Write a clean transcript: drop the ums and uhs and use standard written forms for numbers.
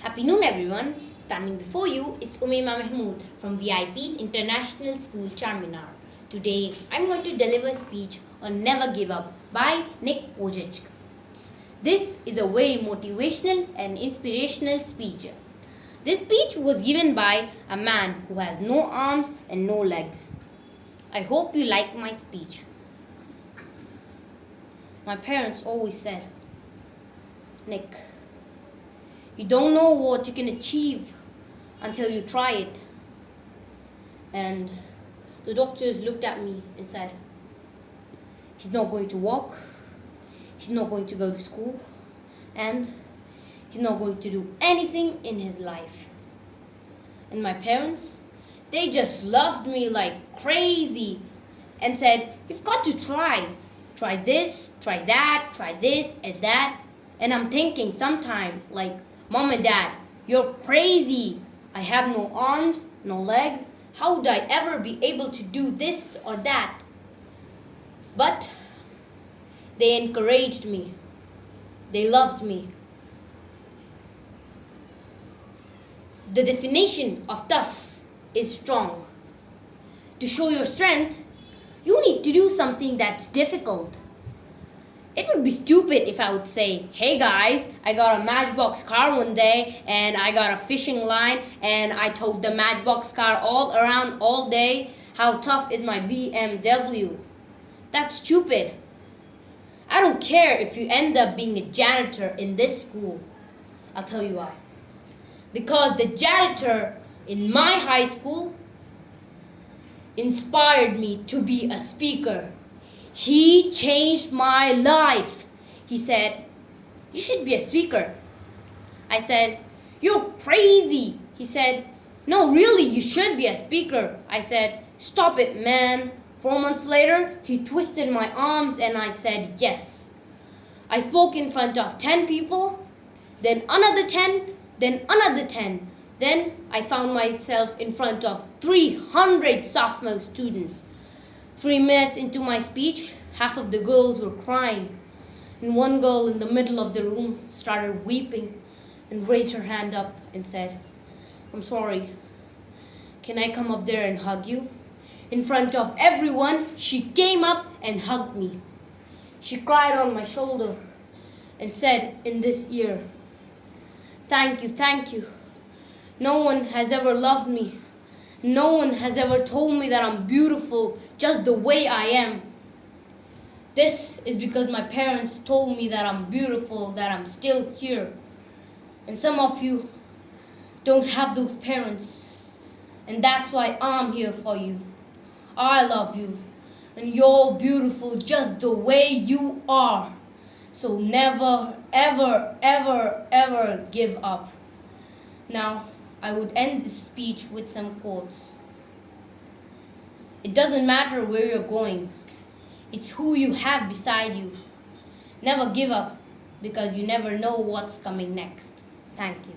Happy noon everyone. Standing before you is Umayma Mahmood from VIP's International School Charminar. Today I'm going to deliver a speech on Never Give Up by Nick Wojcicki. This is a very motivational and inspirational speech. This speech was given by a man who has no arms and no legs. I hope you like my speech. My parents always said, Nick, you don't know what you can achieve until you try it. And the doctors looked at me and said, he's not going to walk, he's not going to go to school, and he's not going to do anything in his life. And my parents, they just loved me like crazy and said, you've got to try. Try this, try that, try this and that. And I'm thinking sometime, like, Mom and Dad, you're crazy. I have no arms, no legs. How would I ever be able to do this or that? But they encouraged me. They loved me. The definition of tough is strong. To show your strength, you need to do something that's difficult. It would be stupid if I would say, hey guys, I got a Matchbox car one day and I got a fishing line and I towed the Matchbox car all around all day. How tough is my BMW? That's stupid. I don't care if you end up being a janitor in this school. I'll tell you why. Because the janitor in my high school inspired me to be a speaker. He changed my life. He said, you should be a speaker. I said, you're crazy. He said, no, really, you should be a speaker. I said, stop it, man. 4 months later, he twisted my arms and I said, yes. I spoke in front of 10 people, then another 10, then another 10. Then I found myself in front of 300 sophomore students. 3 minutes into my speech, half of the girls were crying. And one girl in the middle of the room started weeping and raised her hand up and said, I'm sorry, can I come up there and hug you? In front of everyone, she came up and hugged me. She cried on my shoulder and said in this ear, thank you, thank you. No one has ever loved me. No one has ever told me that I'm beautiful just the way I am. This is because my parents told me that I'm beautiful, that I'm still here. And some of you don't have those parents. And that's why I'm here for you. I love you. And you're beautiful just the way you are. So never, ever, ever, ever give up. Now, I would end this speech with some quotes. It doesn't matter where you're going. It's who you have beside you. Never give up because you never know what's coming next. Thank you.